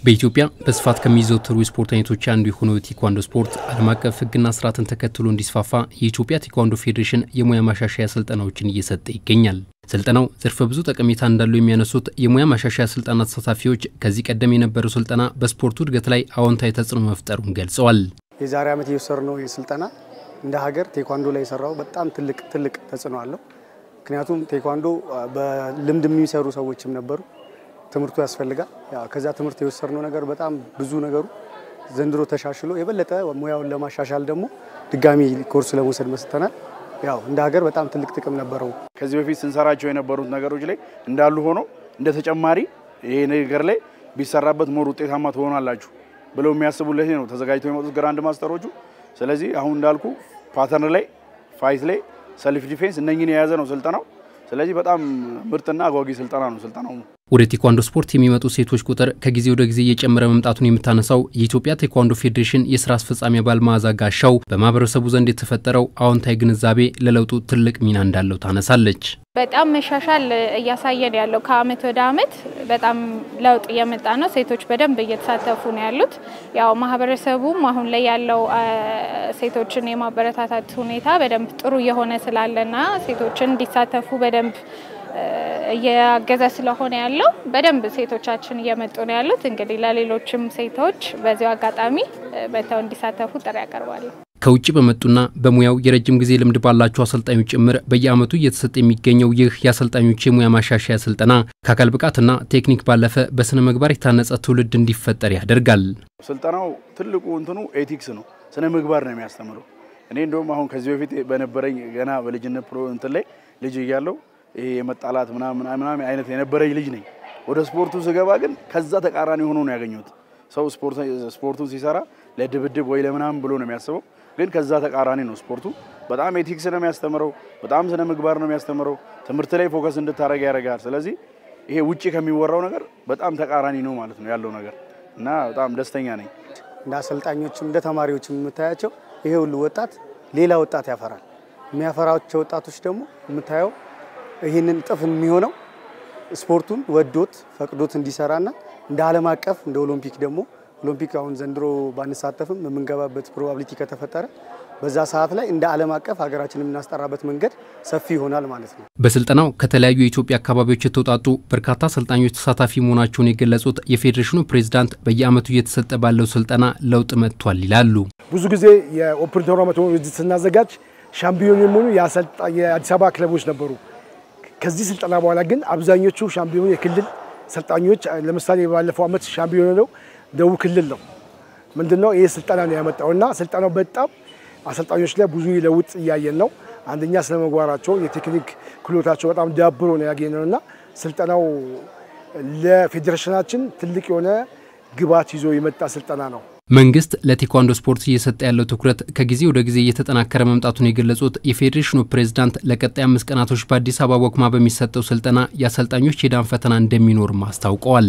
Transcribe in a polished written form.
በኢትዮጵያ በስፋት ከሚዘወተሩ የስፖርት አይነቶች አንዱ የሆነው ቴኳንዶ ስፖርት ዓለም አቀፍ ሕግና ስርዓትን ተከትሎ እንዲስፋፋ የኢትዮጵያ ቴኳንዶ ፌዴሬሽን የሙያ ማሻሻያ ስልጠናዎችን እየሰጠ ይገኛል። ስልጠናው ዘርፈ ብዙ ጠቀሜታ እንዳለው የሚያነሱት የሙያ ማሻሻያ ስልጠና ተሳታፊዎች ከዚህ ቀደም የነበረው ስልጠና በስፖርቱ እድገት ላይ አዎንታዊ ተጽዕኖ መፍጠሩን ገልጸዋል። የዛሬ ዓመት የወሰድነው ስልጠና እንደ ሀገር ቴኳንዶ ላይ የሰራው በጣም ትልቅ ተጽዕኖ አለው። ምክንያቱም ቴኳንዶ በልምድ የሚሰሩ ሰዎችም ነበሩ። ትምርቱ ያስፈልጋል። ከዛ ትምርት የወሰድነው ነገር በጣም ብዙ ነገሩ ዘንድሮ ተሻሽሎ የበለጠ ሙያውን ለማሻሻል ደግሞ ድጋሚ ኮርስ ለመውሰድ መስጠናል። እንደ ሀገር በጣም ትልቅ ጥቅም ነበረው። ከዚህ በፊት ስንሰራቸው የነበሩት ነገሮች ላይ እንዳሉ ሆኖ እንደ ተጨማሪ ይሄ ነገር ላይ ቢሰራበት ሞር ውጤታማ ትሆናላችሁ ብለው የሚያስቡለት ነው ተዘጋጅተው የመጡት ግራንድ ማስተሮቹ። ስለዚህ አሁን እንዳልኩ ፓተርን ላይ ፋይት ላይ ሰልፍ ዲፌንስ እነኚህን የያዘ ነው ስልጠናው። ስለዚህ በጣም ምርጥና አጓጊ ስልጠና ነው ስልጠናው። ወደ ቴኳንዶ ስፖርት የሚመጡ ሴቶች ቁጥር ከጊዜ ወደ ጊዜ እየጨመረ መምጣቱን የምታነሳው የኢትዮጵያ ቴኳንዶ ፌዴሬሽን የሥራ አስፈጻሚ አባል መዓዛ ጋሻው በማህበረሰቡ ዘንድ የተፈጠረው አዎንታዊ ግንዛቤ ለለውጡ ትልቅ ሚና እንዳለው ታነሳለች። በጣም መሻሻል እያሳየን ያለው ከአመት ወደ አመት በጣም ለውጥ እየመጣ ነው። ሴቶች በደንብ እየተሳተፉ ነው ያሉት። ማህበረሰቡም አሁን ላይ ያለው ሴቶችን የማበረታታት ሁኔታ በደንብ ጥሩ የሆነ ስላለና ሴቶችን እንዲሳተፉ በደንብ እያገዘ ስለሆነ ያለው በደንብ ሴቶቻችን እየመጡ ነው ያሉት። እንግዲህ ለሌሎችም ሴቶች በዚሁ አጋጣሚ በተው እንዲሳተፉ ጥሪ ያቀርባለሁ። ከውጭ በመጡና በሙያው የረጅም ጊዜ ልምድ ባላቸው አሰልጣኞች ጭምር በየአመቱ እየተሰጠ የሚገኘው ይህ የአሰልጣኞች የሙያ ማሻሻያ ስልጠና ከአካል ብቃትና ቴክኒክ ባለፈ በስነ ምግባር የታነጸ ትውልድ እንዲፈጠር ያደርጋል። ስልጠናው ትልቁ እንትኑ ኤቲክስ ነው፣ ስነ ምግባር ነው የሚያስተምረው። እኔ እንደውም አሁን ከዚህ በፊት በነበረኝ ገና በልጅነት እንትን ላይ ልጅ እያለሁ ይሄ የመጣላት ምናምን አይነት የነበረኝ ልጅ ነኝ። ወደ ስፖርቱ ስገባ ግን ከዛ ተቃራኒ ሆኖ ነው ያገኘሁት። ሰው ስፖርቱን ሲሰራ ለድብድብ ወይ ለምናምን ብሎ ነው የሚያስበው፣ ግን ከዛ ተቃራኒ ነው ስፖርቱ። በጣም ኤቲክስ ነው የሚያስተምረው፣ በጣም ስነ ምግባር ነው የሚያስተምረው። ትምህርት ላይ ፎከስ እንድታረግ ያደርጋል። ስለዚህ ይሄ ውጪ ከሚወራው ነገር በጣም ተቃራኒ ነው ማለት ነው ያለው ነገር እና በጣም ደስተኛ ነኝ። እንደ አሰልጣኞችም እንደ ተማሪዎችም የምታያቸው ይሄ ሁሉ ወጣት ሌላ ወጣት ያፈራል። የሚያፈራቸው ወጣቶች ደግሞ የምታየው ይሄንን ጥፍ የሚሆነው ስፖርቱን ወዶት ፈቅዶት እንዲሰራና እንደ ዓለም አቀፍ እንደ ኦሎምፒክ ደግሞ ኦሎምፒክ አሁን ዘንድሮ ባንሳተፍም የምንገባበት ፕሮባቢሊቲ ከተፈጠረ በዛ ሰዓት ላይ እንደ ዓለም አቀፍ ሀገራችንን የምናስጠራበት መንገድ ሰፊ ይሆናል ማለት ነው። በስልጠናው ከተለያዩ የኢትዮጵያ አካባቢዎች የተውጣጡ በርካታ አሰልጣኞች ተሳታፊ መሆናቸውን የገለጹት የፌዴሬሽኑ ፕሬዝዳንት በየአመቱ እየተሰጠ ባለው ስልጠና ለውጥ መጥቷል ይላሉ። ብዙ ጊዜ የኦፕን ቶርናመንት ውድድር ስናዘጋጅ ሻምፒዮን የሚሆኑ የአዲስ አበባ ክለቦች ነበሩ። ከዚህ ስልጠና በኋላ ግን አብዛኞቹ ሻምፒዮን የክልል ሰልጣኞች ለምሳሌ ባለፈው አመት ሻምፒዮን ነው ደቡብ ክልል ነው። ምንድነው ይሄ ስልጠና ነው ያመጣውና ስልጠናው በጣም አሰልጣኞች ላይ ብዙ ለውጥ እያየን ነው። አንደኛ ስለመግባራቸው የቴክኒክ ክህሎታቸው በጣም ዳብሮ ነው ያገኘነውና ስልጠናው ለፌዴሬሽናችን ትልቅ የሆነ ግባት ይዞ የመጣ ስልጠና ነው። መንግስት ለቴኳንዶ ስፖርት እየሰጠ ያለው ትኩረት ከጊዜ ወደ ጊዜ እየተጠናከረ መምጣቱን የገለጹት የፌዴሬሽኑ ፕሬዝዳንት ለቀጣይ 5 ቀናቶች በአዲስ አበባ ወክማ በሚሰጠው ስልጠና የአሰልጣኞች የዳን ፈተና እንደሚኖር ማስታውቀዋል።